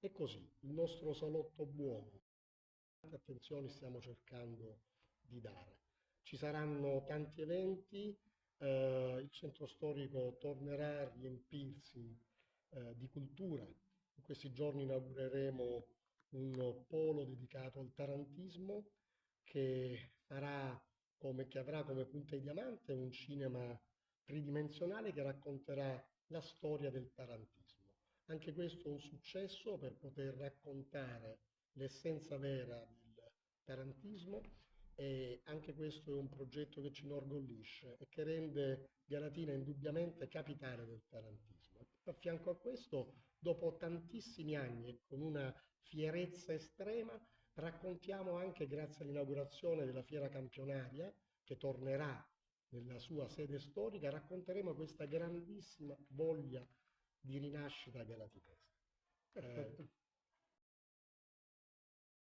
E così, il nostro salotto buono, tante attenzioni stiamo cercando di dare. Ci saranno tanti eventi, il centro storico tornerà a riempirsi di cultura. In questi giorni inaugureremo un polo dedicato al tarantismo che avrà come punta di diamante un cinema tridimensionale che racconterà la storia del tarantismo. Anche questo è un successo per poter raccontare l'essenza vera del tarantismo e anche questo è un progetto che ci inorgoglisce e che rende Galatina indubbiamente capitale del tarantismo. A fianco a questo, dopo tantissimi anni e con una fierezza estrema, raccontiamo anche grazie all'inaugurazione della fiera campionaria, che tornerà nella sua sede storica, racconteremo questa grandissima voglia di rinascita galatinese.